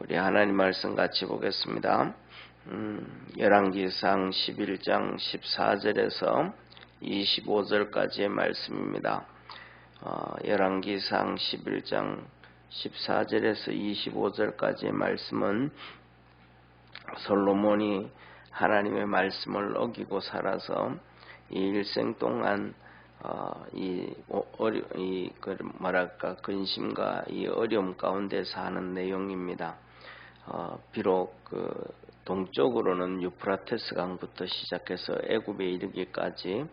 우리 하나님 말씀 같이 보겠습니다. 열왕기상 11장 14절에서 25절까지의 말씀입니다. 열왕기상 11장 14절에서 25절까지의 말씀은 솔로몬이 하나님의 말씀을 어기고 살아서 이 일생 동안 근심과 이 어려움 가운데 사는 내용입니다. 비록 동쪽으로는 유프라테스 강부터 시작해서 애굽에 이르기까지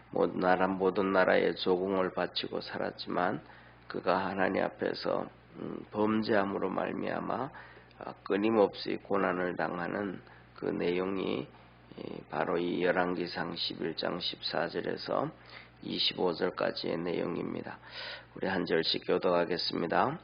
모든 나라에 조공을 바치고 살았지만 그가 하나님 앞에서 범죄함으로 말미암아 끊임없이 고난을 당하는 그 내용이 바로 이 열왕기상 11장 14절에서 25절까지의 내용입니다. 우리 한 절씩 교독하겠습니다.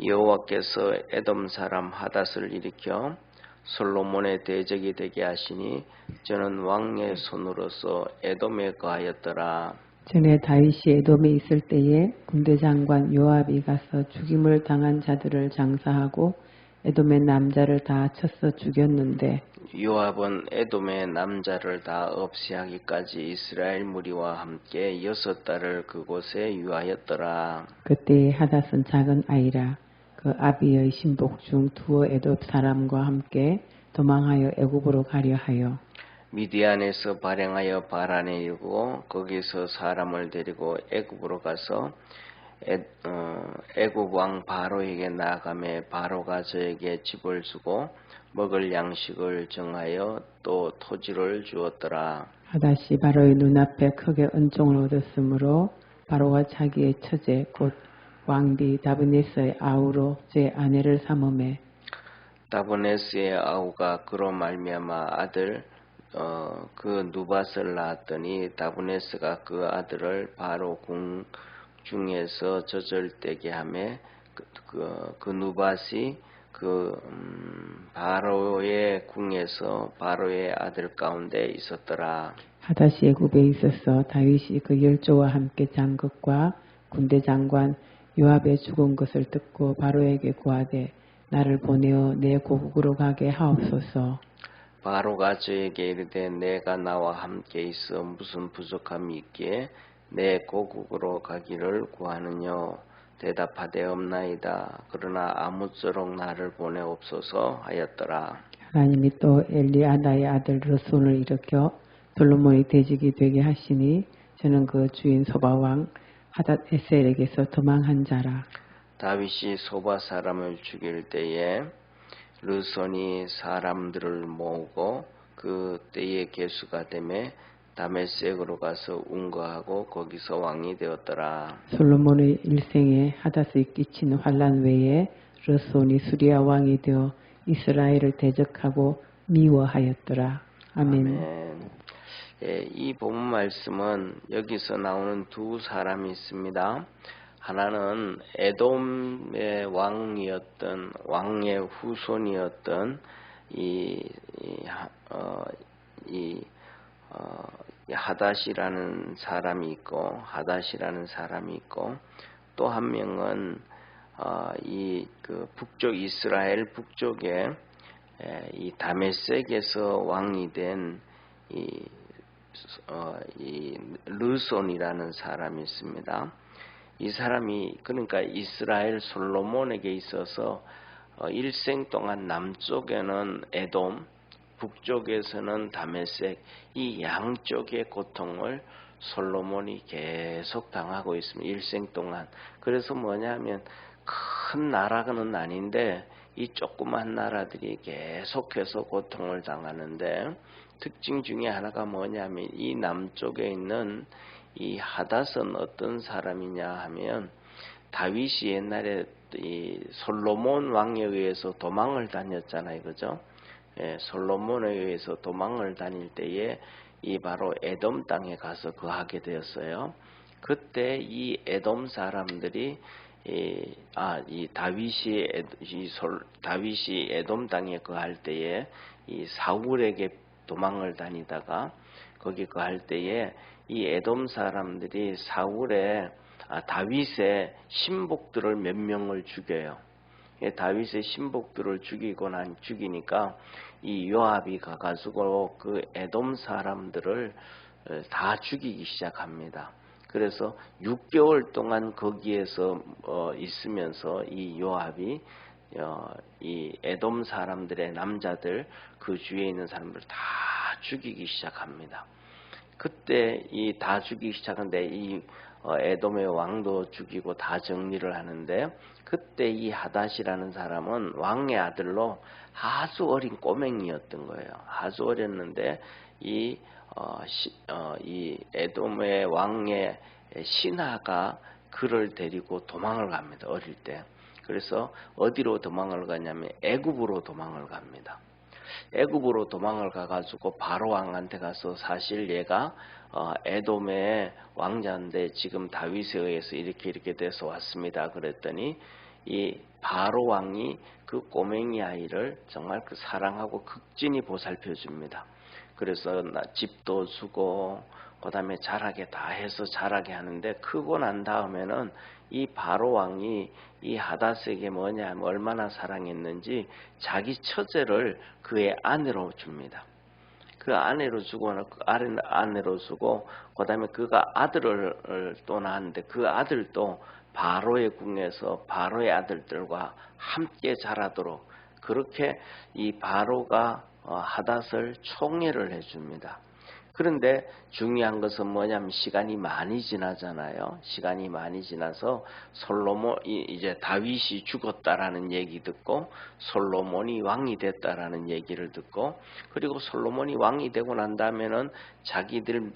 여호와께서 에돔 사람 하닷을 일으켜 솔로몬의 대적이 되게 하시니 저는 왕의 손으로서 에돔에 거하였더라. 전에 다윗이 에돔에 있을 때에 군대 장관 요압이 가서 죽임을 당한 자들을 장사하고 에돔의 남자를 다 쳐서 죽였는데 요압은 에돔의 남자를 다 없애하기까지 이스라엘 무리와 함께 6달을 그곳에 유하였더라. 그때의 하닷은 작은 아이라 그 아비의 신복 중 두어 에돔 사람과 함께 도망하여 애굽으로 가려 하여 미디안에서 발행하여 바란에 이르고 거기서 사람을 데리고 애굽으로 가서 애굽 왕 바로에게 나아가매 바로가 저에게 집을 주고 먹을 양식을 정하여 또 토지를 주었더라. 하닷이 바로의 눈앞에 크게 은총을 얻었으므로 바로가 자기의 처제 곧 왕비 다브네스의 아우로 제 아내를 삼음에 다브네스의 아우가 그로 말미암아 아들 그 누밧을 낳았더니 다브네스가 그 아들을 바로 궁 중에서 젖을되게 하매 그 누밧이 바로의 궁에서 바로의 아들 가운데 있었더라. 하닷이 애굽에 있어서 다윗이 그 열조와 함께 장극과 군대 장관 요압의 죽은 것을 듣고 바로에게 구하되 나를 보내어 내 고국으로 가게 하옵소서. 바로가 저에게 이르되 내가 나와 함께 있어 무슨 부족함이 있기에 내 고국으로 가기를 구하느뇨. 대답하되 없나이다. 그러나 아무쪼록 나를 보내옵소서 하였더라. 하나님이 또 엘리아다의 아들 르손을 일으켜 솔로몬이 대적이 되게 하시니 저는 그 주인 소바왕 하닷 에셀에게서 도망한 자라. 다윗이 소바 사람을 죽일 때에 르손이 사람들을 모으고 그 때의 계수가 되매 다메섹으로 가서 운거하고 거기서 왕이 되었더라. 솔로몬의 일생에 하닷이 끼친 환란 외에 르손이 수리아 왕이 되어 이스라엘을 대적하고 미워하였더라. 아멘. 아멘. 이 본문 말씀은 여기서 나오는 두 사람이 있습니다. 하나는 에돔의 왕의 후손이었던 하닷이라는 사람이 있고 또 한 명은 북쪽 이스라엘 북쪽에 이 다메섹에서 왕이 된 르손이라는 사람이 있습니다. 이 사람이 그러니까 이스라엘 솔로몬에게 있어서 일생 동안 남쪽에는 에돔, 북쪽에서는 다메섹, 이 양쪽의 고통을 솔로몬이 계속 당하고 있습니다. 일생 동안. 그래서 뭐냐면 큰 나라는 아닌데 이 조그만 나라들이 계속해서 고통을 당하는데 특징 중에 하나가 뭐냐면 이 남쪽에 있는 이 하닷은 어떤 사람이냐 하면 다윗이 옛날에 이 솔로몬 왕에 의해서 도망을 다녔잖아요, 그죠? 솔로몬에 의해서 도망을 다닐 때에 이 바로 에돔 땅에 가서 거하게 되었어요. 그때 이 에돔 사람들이 다윗이 에돔 땅에 거할 때에 이 사울에게 도망을 다니다가 거기 거할 때에 이 에돔 사람들이 다윗의 신복들을 몇 명을 죽여요. 다윗의 신복들을 죽이니까 이 요압이 가가지고 그 에돔 사람들을 다 죽이기 시작합니다. 그래서 6개월 동안 거기에서 있으면서 이 요압이 이 에돔 사람들의 남자들, 그 주위에 있는 사람들 다 죽이기 시작합니다. 그때 이 다 죽이기 시작하는데 이 에돔의 왕도 죽이고 다 정리를 하는데, 그때 이 하닷이라는 사람은 왕의 아들로 아주 어린 꼬맹이였던 거예요. 아주 어렸는데 이 에돔의 왕의 신하가 그를 데리고 도망을 갑니다. 어릴 때. 그래서 어디로 도망을 가냐면 애굽으로 도망을 갑니다. 애굽으로 도망을 가가지고 바로 왕한테 가서 사실 얘가 에돔의 왕자인데 지금 다윗에 의해서 이렇게 돼서 왔습니다. 그랬더니 이 바로 왕이 그 꼬맹이 아이를 정말 그 사랑하고 극진히 보살펴 줍니다. 그래서 집도 주고 그다음에 자라게 다 해서 자라게 하는데, 크고 난 다음에는 이 바로 왕이 이 하닷에게 얼마나 사랑했는지 자기 처제를 그의 아내로 줍니다. 그 아내로 주고 그다음에 그가 아들을 또 낳았는데 그 아들도 바로의 궁에서 바로의 아들들과 함께 자라도록 그렇게 이 바로가 하닷을 총애를 해줍니다. 그런데 중요한 것은 뭐냐면 시간이 많이 지나잖아요. 시간이 많이 지나서 이제 다윗이 죽었다라는 얘기 듣고 솔로몬이 왕이 됐다라는 얘기를 듣고, 그리고 솔로몬이 왕이 되고 난 다음에는 자기들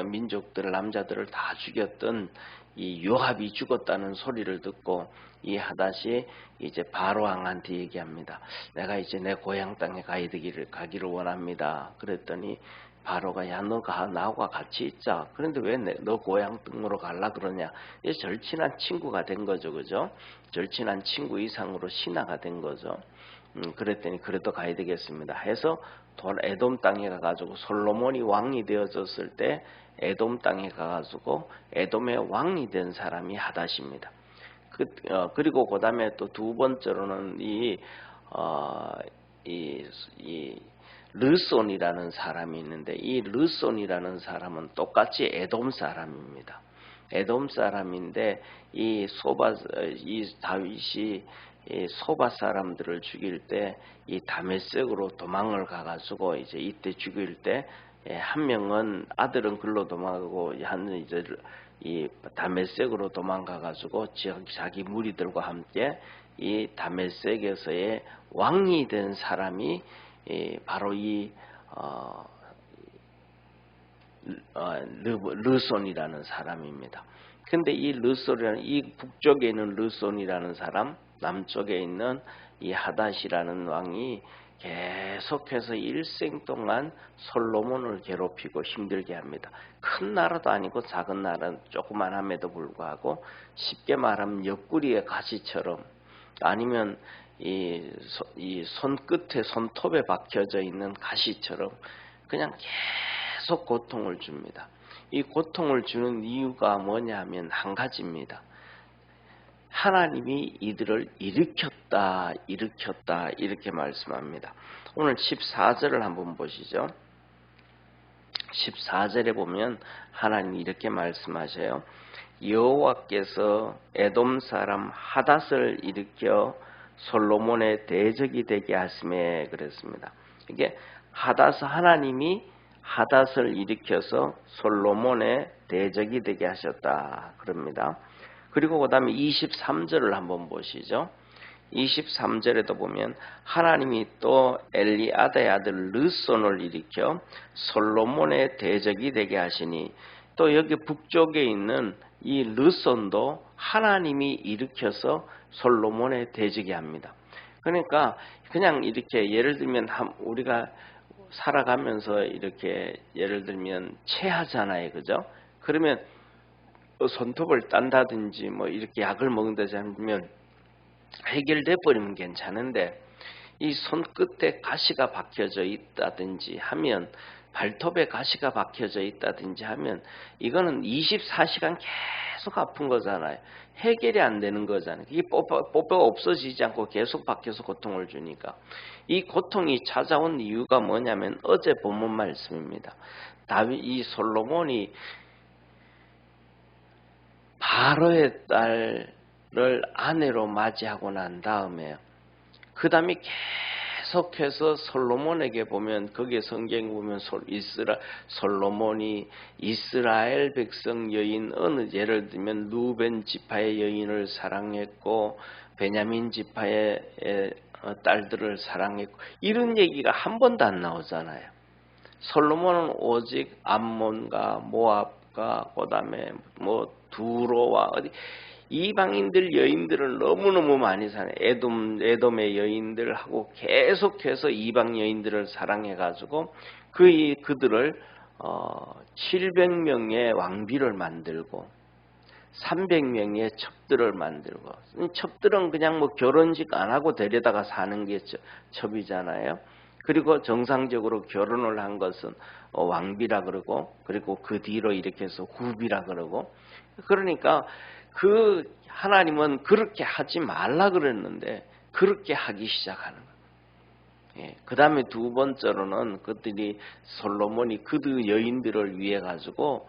민족들 남자들을 다 죽였던 이 요압이 죽었다는 소리를 듣고 이 하닷이 이제 바로 왕한테 얘기합니다. 내가 이제 내 고향 땅에 가기를 원합니다. 그랬더니 바로가 야 너가 나하고 같이 있자. 그런데 왜 너 고향 땅으로 가려 그러냐. 이제 절친한 친구가 된 거죠. 그죠? 절친한 친구 이상으로 신하가 된 거죠. 그랬더니 그래도 가야 되겠습니다 해서 에돔 땅에 가가지고 솔로몬이 왕이 되어졌을 때 에돔 땅에 가가지고 에돔의 왕이 된 사람이 하닷입니다. 그리고 그 다음에 또 두 번째로는 이 르손이라는 사람이 있는데, 이 르손이라는 사람은 똑같이 에돔 사람입니다. 에돔 사람인데 이 다윗이 이 소바 사람들을 죽일 때 이 다메섹으로 도망을 가가지고 이제 이때 죽일 때 한 명은 아들은 글로 도망가고 한 이제 이 다메섹으로 도망가가지고 자기 무리들과 함께 이 다메섹에서의 왕이 된 사람이 바로 이 르손이라는 사람입니다. 근데 이 르손이라는 이 북쪽에 있는 르손이라는 사람, 남쪽에 있는 이 하닷이라는 왕이 계속해서 일생 동안 솔로몬을 괴롭히고 힘들게 합니다. 큰 나라도 아니고 작은 나라, 조그만함에도 불구하고 쉽게 말하면 옆구리의 가시처럼, 아니면 이 손끝에 손톱에 박혀져 있는 가시처럼 그냥 계속 고통을 줍니다. 이 고통을 주는 이유가 뭐냐면 한 가지입니다. 하나님이 이들을 일으켰다 이렇게 말씀합니다. 오늘 14절을 한번 보시죠. 14절에 보면 하나님이 이렇게 말씀하셔요. 여호와께서 에돔 사람 하닷을 일으켜 솔로몬의 대적이 되게 하심에 그랬습니다. 이게 하나님이 하닷을 일으켜서 솔로몬의 대적이 되게 하셨다 그럽니다. 그리고 그 다음에 23절을 한번 보시죠. 23절에도 보면 하나님이 또 엘리아다의 아들 르손을 일으켜 솔로몬의 대적이 되게 하시니, 또 여기 북쪽에 있는 이 르손도 하나님이 일으켜서 솔로몬의 대적이 합니다. 그러니까 그냥 이렇게 예를 들면 우리가 살아가면서 이렇게 예를 들면 체하잖아요. 그죠? 그러면 손톱을 딴다든지 뭐 이렇게 약을 먹는다든지 하면 해결돼 버리면 괜찮은데, 이 손끝에 가시가 박혀져 있다든지 하면 발톱에 가시가 박혀져 있다든지 하면 이거는 24시간 계속 아픈 거잖아요. 해결이 안 되는 거잖아요. 이게 뽀뽀 없어지지 않고 계속 박혀서 고통을 주니까. 이 고통이 찾아온 이유가 뭐냐면 어제 본문 말씀입니다. 이 솔로몬이 바로의 딸을 아내로 맞이하고 난 다음에 그 다음에 계속해서 솔로몬에게 보면 거기에 성경에 보면 솔로몬이 이스라엘 백성 여인 예를 들면 루벤 지파의 여인을 사랑했고 베냐민 지파의 딸들을 사랑했고 이런 얘기가 한 번도 안 나오잖아요. 솔로몬은 오직 암몬과 모압과 그다음에 뭐 두로와 어디 이방인들 여인들을 너무너무 많이 사랑해. 에돔의 여인들하고 계속해서 이방 여인들을 사랑해가지고 그들을 700명의 왕비를 만들고 300명의 첩들을 만들고 첩들은 그냥 뭐 결혼식 안 하고 데려다가 사는 게 첩이잖아요. 그리고 정상적으로 결혼을 한 것은 왕비라 그러고 그리고 그 뒤로 이렇게 해서 후비라 그러고 그러니까 그 하나님은 그렇게 하지 말라 그랬는데 그렇게 하기 시작하는 거예요. 예, 그 다음에 두 번째로는 그들이 솔로몬이 그들 여인들을 위해 가지고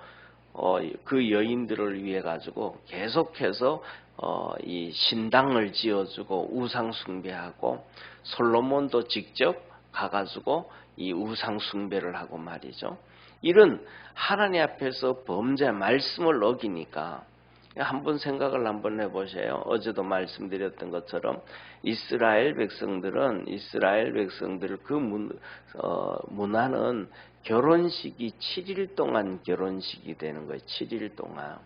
그 여인들을 위해 가지고 계속해서 이 신당을 지어주고 우상 숭배하고 솔로몬도 직접 가가지고 이 우상 숭배를 하고 말이죠. 이런 하나님 앞에서 범죄 말씀을 어기니까 한번 생각을 한번 해보세요. 어제도 말씀드렸던 것처럼 이스라엘 백성들 그 문화는 결혼식이 7일 동안 결혼식이 되는 거예요. 7일 동안.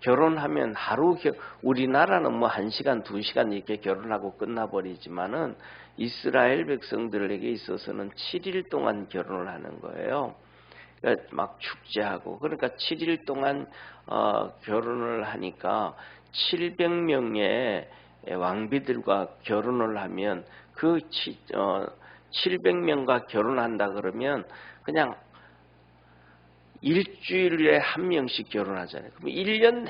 결혼하면 하루 우리나라는 뭐 1시간 2시간 이렇게 결혼하고 끝나버리지만은 이스라엘 백성들에게 있어서는 7일 동안 결혼을 하는 거예요. 그러니까 막 축제하고 그러니까 7일 동안 결혼을 하니까 700명의 왕비들과 결혼을 하면 그 700명과 결혼한다 그러면 그냥 일주일에 한 명씩 결혼하잖아요. 그럼 1년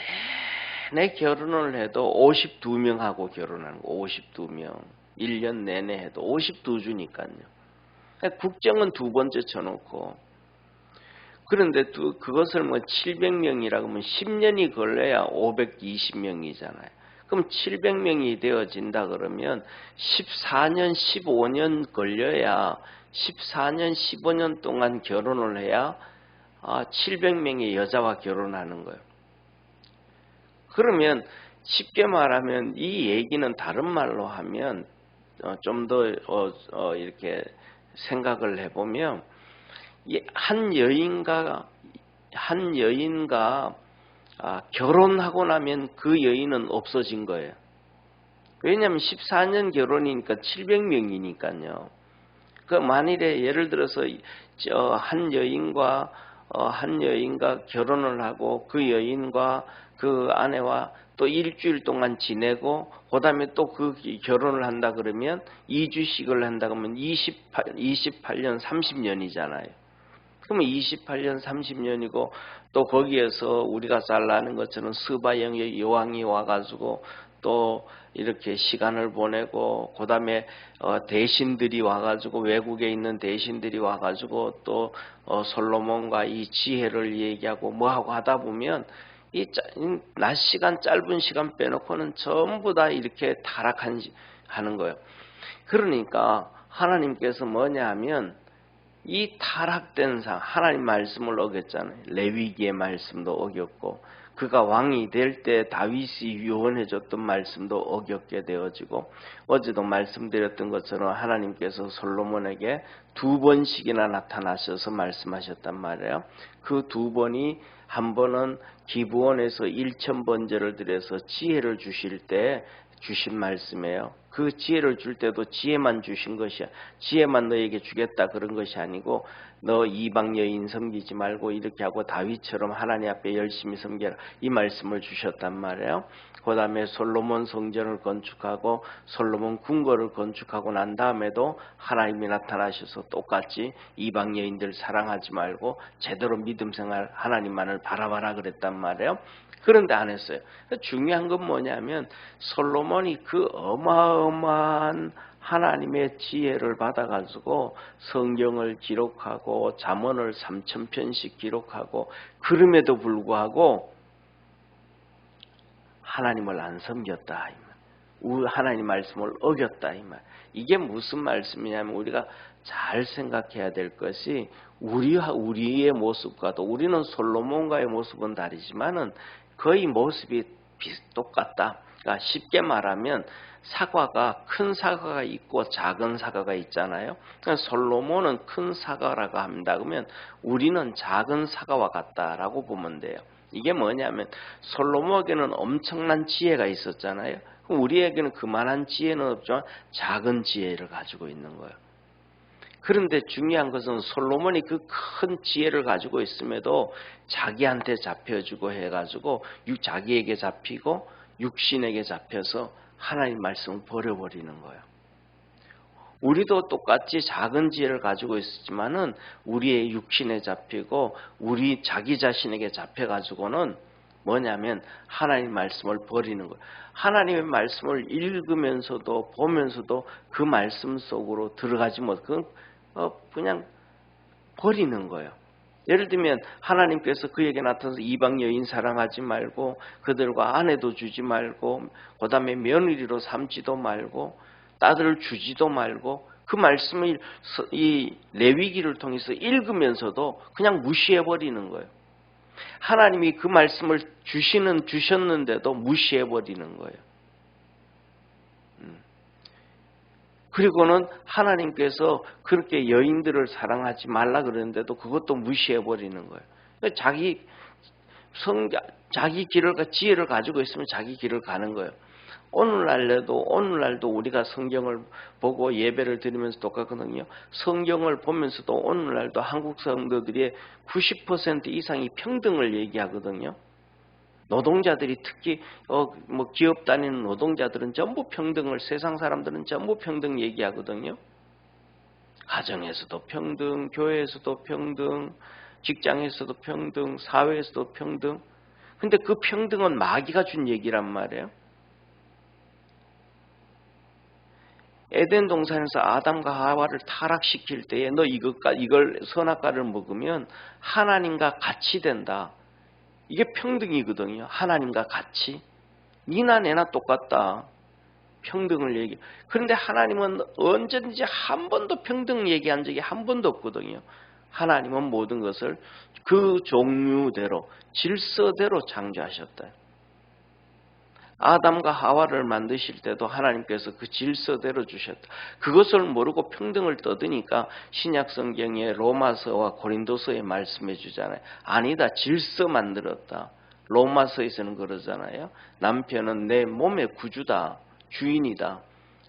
내내 결혼을 해도 52명하고 결혼하는 거 52명. 1년 내내 해도 52주니까요. 국정은 두 번째 쳐놓고 그런데 또 그것을 뭐 700명이라고 하면 10년이 걸려야 520명이잖아요. 그럼 700명이 되어진다 그러면 14년, 15년 걸려야 14년, 15년 동안 결혼을 해야 700명의 여자와 결혼하는 거예요. 그러면 쉽게 말하면 이 얘기는 다른 말로 하면 좀 더 이렇게 생각을 해보면 한 여인과 결혼하고 나면 그 여인은 없어진 거예요. 왜냐하면 14년 결혼이니까 700명이니까요. 그 만일에 예를 들어서 한 여인과 결혼을 하고 그 여인과 그 아내와 또 일주일 동안 지내고 그 다음에 또 그 결혼을 한다 그러면 2주씩을 한다 그러면 28년 30년이잖아요. 그러면 28년 30년이고 또 거기에서 우리가 잘 아는 것처럼 스바 여왕이 와가지고 또 이렇게 시간을 보내고 그 다음에 대신들이 와가지고 외국에 있는 대신들이 와가지고 또 솔로몬과 이 지혜를 얘기하고 뭐하고 하다 보면 이 낮 시간 짧은 시간 빼놓고는 전부 다 이렇게 타락하는 거예요. 그러니까 하나님께서 뭐냐 하면 이 타락된 상 하나님 말씀을 어겼잖아요. 레위기의 말씀도 어겼고 그가 왕이 될 때 다윗이 유언해줬던 말씀도 어겼게 되어지고 어제도 말씀드렸던 것처럼 하나님께서 솔로몬에게 2번씩이나 나타나셔서 말씀하셨단 말이에요. 그 2번이 한 번은 기브온에서 1000번제를 드려서 지혜를 주실 때 주신 말씀이에요. 그 지혜를 줄 때도 지혜만 주신 것이야. 지혜만 너에게 주겠다 그런 것이 아니고 너 이방 여인 섬기지 말고 이렇게 하고 다윗처럼 하나님 앞에 열심히 섬겨라. 이 말씀을 주셨단 말이에요. 그 다음에 솔로몬 성전을 건축하고 솔로몬 궁궐을 건축하고 난 다음에도 하나님이 나타나셔서 똑같이 이방 여인들 사랑하지 말고 제대로 믿음 생활 하나님만을 바라봐라 그랬단 말이에요. 그런데 안 했어요. 중요한 건 뭐냐면 솔로몬이 그 어마어마한 하나님의 지혜를 받아가지고 성경을 기록하고 잠언을 3000편씩 기록하고 그럼에도 불구하고 하나님을 안 섬겼다. 하나님 말씀을 어겼다. 이 말. 이게 무슨 말씀이냐면 우리가 잘 생각해야 될 것이 우리의 모습과도 우리는 솔로몬과의 모습은 다르지만은 거의 모습이 똑같다. 그러니까 쉽게 말하면 사과가 큰 사과가 있고 작은 사과가 있잖아요. 그러니까 솔로몬은 큰 사과라고 합니다. 그러면 우리는 작은 사과와 같다라고 보면 돼요. 이게 뭐냐면 솔로몬에게는 엄청난 지혜가 있었잖아요. 우리에게는 그만한 지혜는 없지만 작은 지혜를 가지고 있는 거예요. 그런데 중요한 것은 솔로몬이 그 큰 지혜를 가지고 있음에도 자기한테 잡혀주고 해가지고 자기에게 잡히고 육신에게 잡혀서 하나님 말씀을 버려버리는 거예요. 우리도 똑같이 작은 지혜를 가지고 있지만은 우리의 육신에 잡히고 우리 자기 자신에게 잡혀가지고는 뭐냐면 하나님 말씀을 버리는 거예요. 하나님의 말씀을 읽으면서도 보면서도 그 말씀 속으로 들어가지 못하고 그냥 버리는 거예요. 예를 들면 하나님께서 그에게 나타나서 이방 여인 사랑하지 말고 그들과 아내도 주지 말고 그 다음에 며느리로 삼지도 말고 딸을 주지도 말고 그 말씀을 이 레위기를 통해서 읽으면서도 그냥 무시해버리는 거예요. 하나님이 그 말씀을 주셨는데도 무시해버리는 거예요. 그리고는 하나님께서 그렇게 여인들을 사랑하지 말라 그러는데도 그것도 무시해버리는 거예요. 자기 길을, 지혜를 가지고 있으면 자기 길을 가는 거예요. 오늘날도 우리가 성경을 보고 예배를 드리면서 똑같거든요. 성경을 보면서도 오늘날도 한국 성도들이 90% 이상이 평등을 얘기하거든요. 노동자들이 특히 기업 다니는 노동자들은 전부 평등을, 세상 사람들은 전부 평등 얘기하거든요. 가정에서도 평등, 교회에서도 평등, 직장에서도 평등, 사회에서도 평등. 근데 그 평등은 마귀가 준 얘기란 말이에요. 에덴 동산에서 아담과 하와를 타락시킬 때에 너 이걸 선악과를 먹으면 하나님과 같이 된다. 이게 평등이거든요. 하나님과 같이. 니나 내나 똑같다. 평등을 얘기. 그런데 하나님은 언제든지 한 번도 평등 얘기한 적이 한 번도 없거든요. 하나님은 모든 것을 그 종류대로 질서대로 창조하셨다. 아담과 하와를 만드실 때도 하나님께서 그 질서대로 주셨다. 그것을 모르고 평등을 떠드니까 신약 성경의 로마서와 고린도서에 말씀해 주잖아요. 아니다. 질서 만들었다. 로마서에서는 그러잖아요. 남편은 내 몸의 구주다. 주인이다.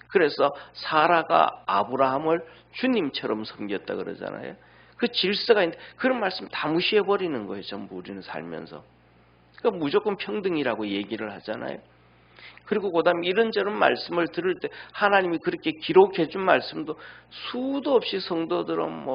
그래서 사라가 아브라함을 주님처럼 섬겼다 그러잖아요. 그 질서가 있는데 그런 말씀 다 무시해버리는 거예요. 전부 우리는 살면서. 그러니까 무조건 평등이라고 얘기를 하잖아요. 그리고 그 다음에 이런저런 말씀을 들을 때 하나님이 그렇게 기록해 준 말씀도 수도 없이 성도들은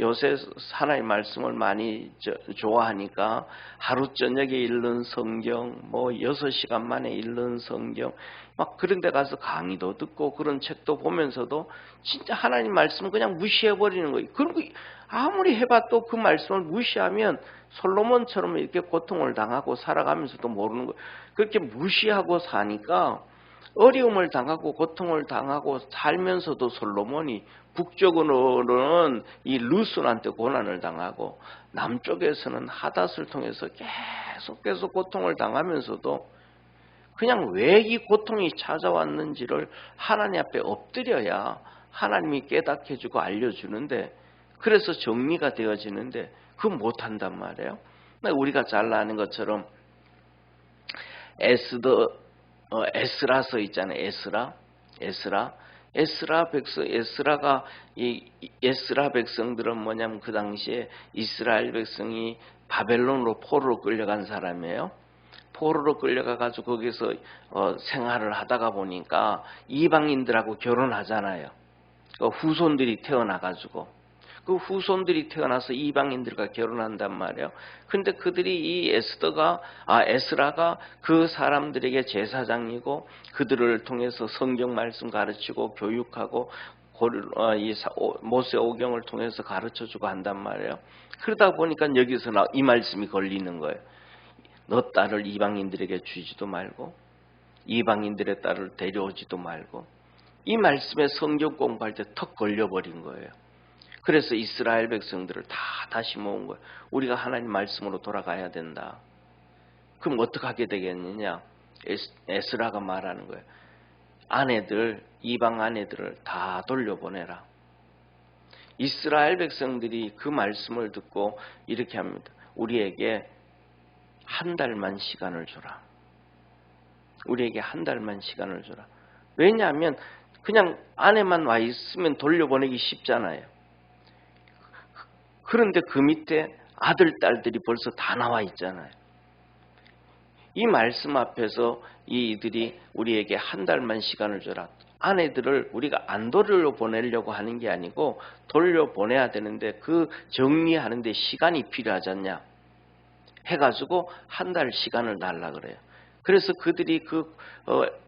요새 하나님 말씀을 많이 좋아하니까 하루 저녁에 읽는 성경 6시간 만에 읽는 성경 막 그런 데 가서 강의도 듣고 그런 책도 보면서도 진짜 하나님 말씀을 그냥 무시해버리는 거예요. 그런 거 아무리 해봐도 그 말씀을 무시하면 솔로몬처럼 이렇게 고통을 당하고 살아가면서도 모르는 거예요. 그렇게 무시하고 사니까 어려움을 당하고 고통을 당하고 살면서도 솔로몬이 북쪽으로는 이 루스한테 고난을 당하고 남쪽에서는 하닷을 통해서 계속 고통을 당하면서도 그냥 왜 이 고통이 찾아왔는지를 하나님 앞에 엎드려야 하나님이 깨닫게 해주고 알려주는데 그래서 정리가 되어지는데 그거 못한단 말이에요. 우리가 잘 아는 것처럼 에스라서 있잖아요. 에스라. 에스라 백성들은 뭐냐면 그 당시에 이스라엘 백성이 바벨론으로 포로로 끌려간 사람이에요. 포로로 끌려가 가지고 거기서 생활을 하다가 보니까 이방인들하고 결혼하잖아요. 후손들이 태어나 가지고 그 후손들이 태어나서 이방인들과 결혼한단 말이에요. 근데 그들이 이 에스라가 그 사람들에게 제사장이고 그들을 통해서 성경 말씀 가르치고 교육하고 모세 오경을 통해서 가르쳐주고 한단 말이에요. 그러다 보니까 여기서 이 말씀이 걸리는 거예요. 너 딸을 이방인들에게 주지도 말고 이방인들의 딸을 데려오지도 말고. 이 말씀에 성경 공부할 때 턱 걸려버린 거예요. 그래서 이스라엘 백성들을 다 다시 모은 거예요. 우리가 하나님 말씀으로 돌아가야 된다. 그럼 어떻게 하게 되겠느냐? 에스라가 말하는 거예요. 이방 아내들을 다 돌려보내라. 이스라엘 백성들이 그 말씀을 듣고 이렇게 합니다. 우리에게 한 달만 시간을 주라. 우리에게 한 달만 시간을 주라. 왜냐하면 그냥 아내만 와 있으면 돌려보내기 쉽잖아요. 그런데 그 밑에 아들, 딸들이 벌써 다 나와 있잖아요. 이 말씀 앞에서 이들이 우리에게 한 달만 시간을 주라. 아내들을 우리가 안 돌려보내려고 하는 게 아니고 돌려보내야 되는데 그 정리하는 데 시간이 필요하지 않냐 해가지고 한 달 시간을 달라 그래요. 그래서 그들이 그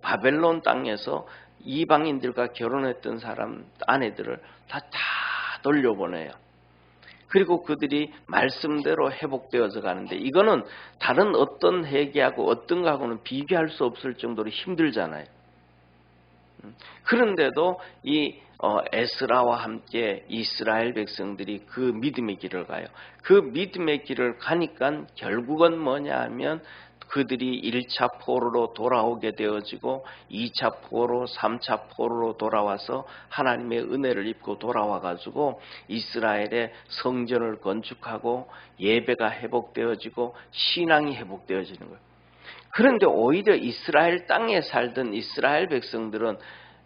바벨론 땅에서 이방인들과 결혼했던 아내들을 다 돌려보내요. 그리고 그들이 말씀대로 회복되어서 가는데 이거는 다른 어떤 회개하고 어떤 거하고는 비교할 수 없을 정도로 힘들잖아요. 그런데도 이 에스라와 함께 이스라엘 백성들이 그 믿음의 길을 가요. 그 믿음의 길을 가니까 결국은 뭐냐 하면 그들이 1차 포로로 돌아오게 되어지고 2차 포로, 3차 포로로 돌아와서 하나님의 은혜를 입고 돌아와가지고 이스라엘의 성전을 건축하고 예배가 회복되어지고 신앙이 회복되어지는 거예요. 그런데 오히려 이스라엘 땅에 살던 이스라엘 백성들은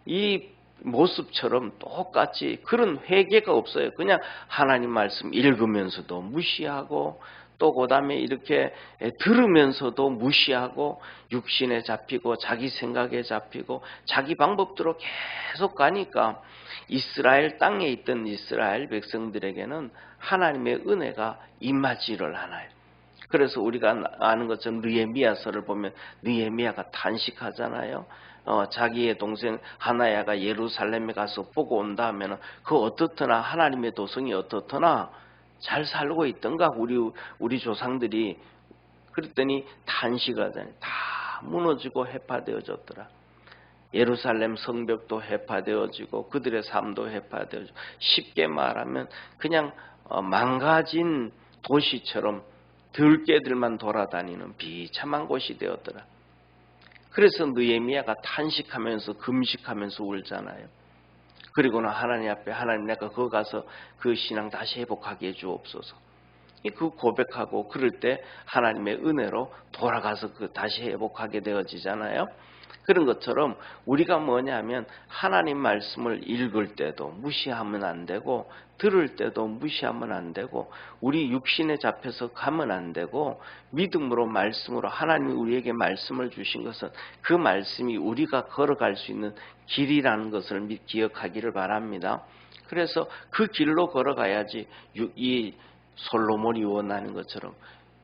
이 모습처럼 똑같이 그런 회개가 없어요. 그냥 하나님 말씀 읽으면서도 무시하고 또 그 다음에 이렇게 들으면서도 무시하고 육신에 잡히고 자기 생각에 잡히고 자기 방법대로 계속 가니까 이스라엘 땅에 있던 이스라엘 백성들에게는 하나님의 은혜가 임하지를 않아요. 그래서 우리가 아는 것처럼 느헤미야서를 보면 느헤미야가 탄식하잖아요. 자기의 동생 하나야가 예루살렘에 가서 보고 온다 하면 그 어떻더나 하나님의 도성이 어떻더나 잘 살고 있던가 우리 조상들이. 그랬더니 탄식하더니 다 무너지고 해파되어졌더라. 예루살렘 성벽도 해파되어지고 그들의 삶도 해파되어지고 쉽게 말하면 그냥 망가진 도시처럼 들개들만 돌아다니는 비참한 곳이 되었더라. 그래서 느헤미야가 탄식하면서 금식하면서 울잖아요. 그리고는 하나님 앞에 하나님 내가 거기 가서 그 신앙 다시 회복하게 해주옵소서. 그 고백하고 그럴 때 하나님의 은혜로 돌아가서 다시 회복하게 되어지잖아요. 그런 것처럼 우리가 뭐냐면 하나님 말씀을 읽을 때도 무시하면 안 되고 들을 때도 무시하면 안 되고 우리 육신에 잡혀서 가면 안 되고 믿음으로 말씀으로 하나님이 우리에게 말씀을 주신 것은 그 말씀이 우리가 걸어갈 수 있는 길이라는 것을 기억하기를 바랍니다. 그래서 그 길로 걸어가야지 이 솔로몬이 원하는 것처럼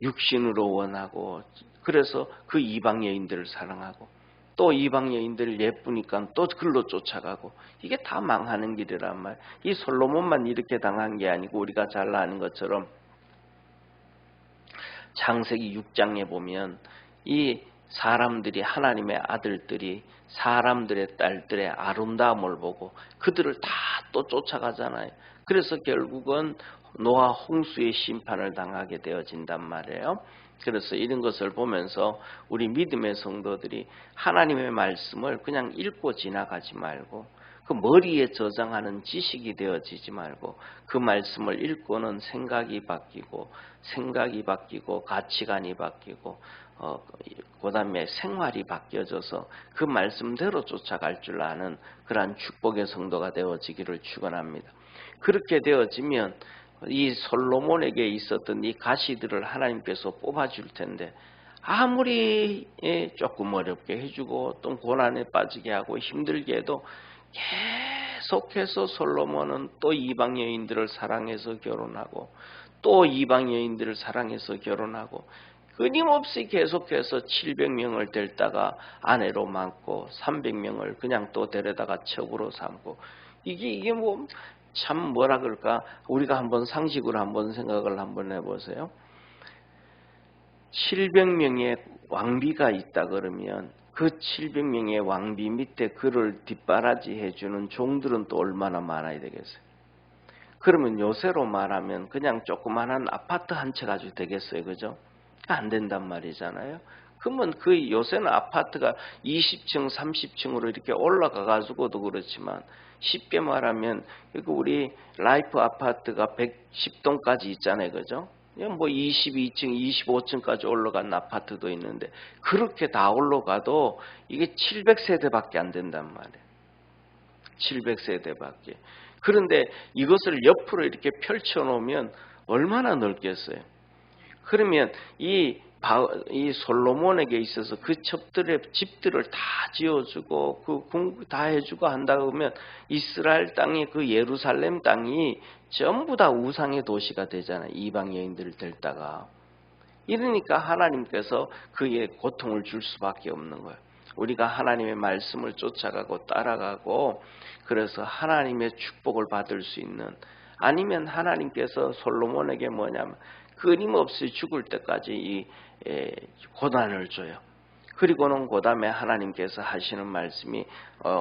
육신으로 원하고 그래서 그 이방 여인들을 사랑하고 또 이방 여인들 예쁘니까 또 글로 쫓아가고 이게 다 망하는 길이란 말. 이 솔로몬만 이렇게 당한 게 아니고 우리가 잘 아는 것처럼 창세기 6장에 보면 이 사람들이 하나님의 아들들이 사람들의 딸들의 아름다움을 보고 그들을 다 또 쫓아가잖아요. 그래서 결국은 노아 홍수의 심판을 당하게 되어진단 말이에요. 그래서 이런 것을 보면서 우리 믿음의 성도들이 하나님의 말씀을 그냥 읽고 지나가지 말고 그 머리에 저장하는 지식이 되어지지 말고 그 말씀을 읽고는 생각이 바뀌고 가치관이 바뀌고 그다음에 생활이 바뀌어져서 그 말씀대로 쫓아갈 줄 아는 그러한 축복의 성도가 되어지기를 축원합니다. 그렇게 되어지면 이 솔로몬에게 있었던 이 가시들을 하나님께서 뽑아줄 텐데 아무리 조금 어렵게 해주고 또 고난에 빠지게 하고 힘들게 해도 계속해서 솔로몬은 또 이방 여인들을 사랑해서 결혼하고 또 이방 여인들을 사랑해서 결혼하고 끊임없이 계속해서 700명을 데리다가 아내로 맡고 300명을 그냥 또 데려다가 첩으로 삼고 이게 뭐 참 뭐라 그럴까 우리가 한번 상식으로 한번 생각을 한번 해보세요. 700명의 왕비가 있다 그러면 그 700명의 왕비 밑에 그를 뒷바라지 해주는 종들은 또 얼마나 많아야 되겠어요. 그러면 요새로 말하면 그냥 조그만한 아파트 한 채 가지고 되겠어요. 그죠? 안 된단 말이잖아요. 그러면 그 요새는 아파트가 20층, 30층으로 이렇게 올라가 가지고도 그렇지만 쉽게 말하면 우리 라이프 아파트가 110동까지 있잖아요. 그죠? 뭐 22층, 25층까지 올라간 아파트도 있는데 그렇게 다 올라가도 이게 700세대밖에 안 된단 말이에요. 700세대밖에. 그런데 이것을 옆으로 이렇게 펼쳐놓으면 얼마나 넓겠어요. 그러면 이 솔로몬에게 있어서 그 첩들의 집들을 다 지어주고 그 공부 다 해주고 한다 그러면 이스라엘 땅이 그 예루살렘 땅이 전부 다 우상의 도시가 되잖아요. 이방 여인들을 데리다가. 이러니까 하나님께서 그에 고통을 줄 수밖에 없는 거예요. 우리가 하나님의 말씀을 쫓아가고 따라가고 그래서 하나님의 축복을 받을 수 있는 아니면 하나님께서 솔로몬에게 뭐냐면 끊임없이 죽을 때까지 이 고난을 줘요. 그리고는 그 다음에 하나님께서 하시는 말씀이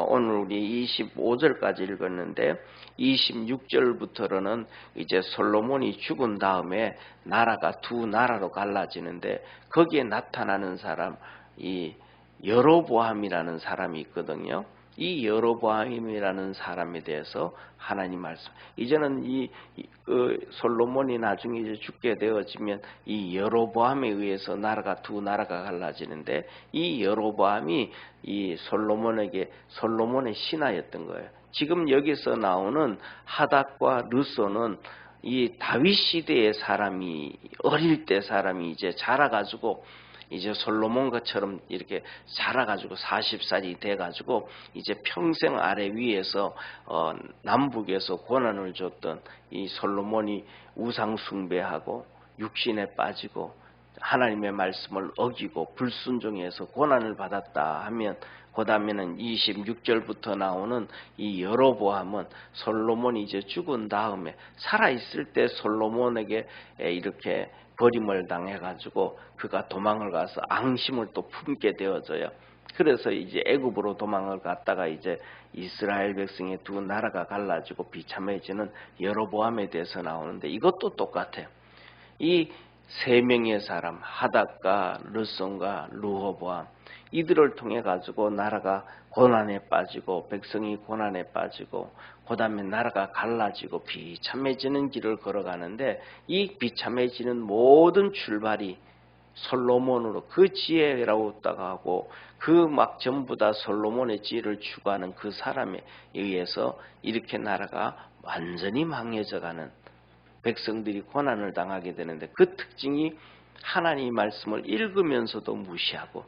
오늘 우리 25절까지 읽었는데 26절부터는 이제 솔로몬이 죽은 다음에 나라가 두 나라로 갈라지는데 거기에 나타나는 사람 이 여로보암이라는 사람이 있거든요. 이 여로보암이라는 사람에 대해서 하나님 말씀. 이제는 솔로몬이 나중에 이제 죽게 되어지면 이 여로보암에 의해서 두 나라가 갈라지는데 이 여로보암이 이 솔로몬의 신하였던 거예요. 지금 여기서 나오는 하닷과 르소는 이 다윗 시대의 사람이 어릴 때 사람이 이제 자라가지고 이제 솔로몬과처럼 이렇게 자라가지고 40살이 돼가지고 이제 평생 아래 위에서 남북에서 고난을 줬던 이 솔로몬이 우상 숭배하고 육신에 빠지고 하나님의 말씀을 어기고 불순종해서 고난을 받았다 하면 그 다음에는 26절부터 나오는 이 여로보암은 솔로몬이 이제 죽은 다음에 살아있을 때 솔로몬에게 이렇게 버림을 당해가지고 그가 도망을 가서 앙심을 또 품게 되어져요. 그래서 이제 애굽으로 도망을 갔다가 이제 이스라엘 백성의 두 나라가 갈라지고 비참해지는 여로보암에 대해서 나오는데 이것도 똑같아요. 이 세 명의 사람 하닷과 르손과 르호보암 이들을 통해 가지고 나라가 고난에 빠지고 백성이 고난에 빠지고 그 다음에 나라가 갈라지고 비참해지는 길을 걸어가는데 이 비참해지는 모든 출발이 솔로몬으로 그 지혜라고 하고 그 막 전부 다 솔로몬의 지혜를 추구하는 그 사람에 의해서 이렇게 나라가 완전히 망해져가는 백성들이 고난을 당하게 되는데 그 특징이 하나님의 말씀을 읽으면서도 무시하고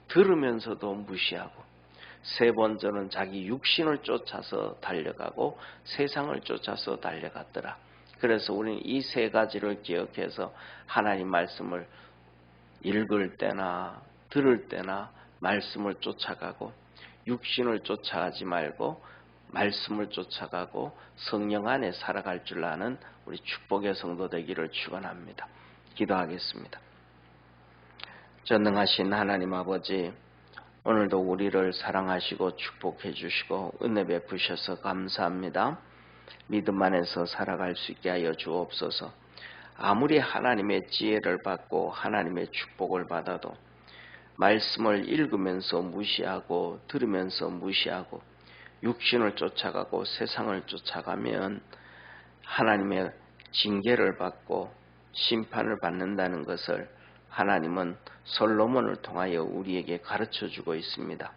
들으면서도 무시하고 세 번째는 자기 육신을 쫓아서 달려가고 세상을 쫓아서 달려갔더라. 그래서 우리는 이 세 가지를 기억해서 하나님 말씀을 읽을 때나 들을 때나 말씀을 쫓아가고 육신을 쫓아가지 말고 말씀을 쫓아가고 성령 안에 살아갈 줄 아는 우리 축복의 성도 되기를 축원합니다. 기도하겠습니다. 전능하신 하나님 아버지, 오늘도 우리를 사랑하시고 축복해 주시고 은혜 베푸셔서 감사합니다. 믿음 안에서 살아갈 수 있게 하여 주옵소서. 아무리 하나님의 지혜를 받고 하나님의 축복을 받아도 말씀을 읽으면서 무시하고 들으면서 무시하고 육신을 쫓아가고 세상을 쫓아가면 하나님의 징계를 받고 심판을 받는다는 것을 하나님은 솔로몬을 통하여 우리에게 가르쳐주고 있습니다.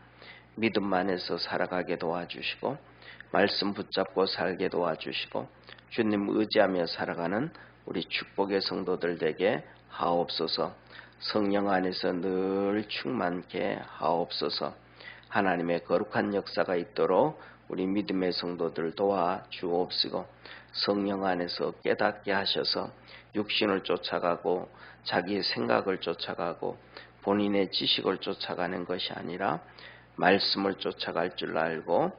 믿음 안에서 살아가게 도와주시고 말씀 붙잡고 살게 도와주시고 주님 의지하며 살아가는 우리 축복의 성도들 되게 하옵소서. 성령 안에서 늘 충만케 하옵소서. 하나님의 거룩한 역사가 있도록 우리 믿음의 성도들 도와주옵시고 성령 안에서 깨닫게 하셔서 육신을 쫓아가고 자기의 생각을 쫓아가고 본인의 지식을 쫓아가는 것이 아니라 말씀을 쫓아갈 줄 알고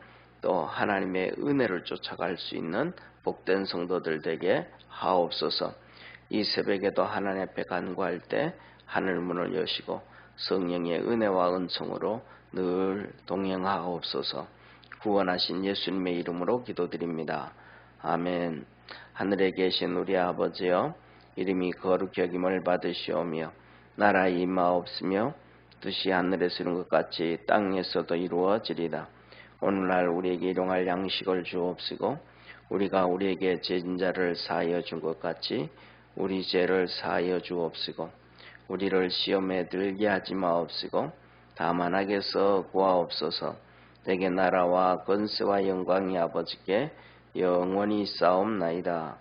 또 하나님의 은혜를 쫓아갈 수 있는 복된 성도들 되게 하옵소서. 이 새벽에도 하나님 앞에 간구할 때 하늘 문을 여시고 성령의 은혜와 은총으로 늘 동행하옵소서. 구원하신 예수님의 이름으로 기도드립니다. 아멘. 하늘에 계신 우리 아버지여, 이름이 거룩히 여김을 받으시오며 나라의 임하옵시며 뜻이 하늘에서 이룬 것 같이 땅에서도 이루어지리라. 오늘날 우리에게 일용할 양식을 주옵시고 우리가 우리에게 죄진 자를 사하여 준 것 같이 우리 죄를 사하여 주옵시고 우리를 시험에 들게 하지 마옵시고 다만 악에서 구하옵소서. 내게 나라와 권세와 영광이 아버지께 영원히 싸움나이다.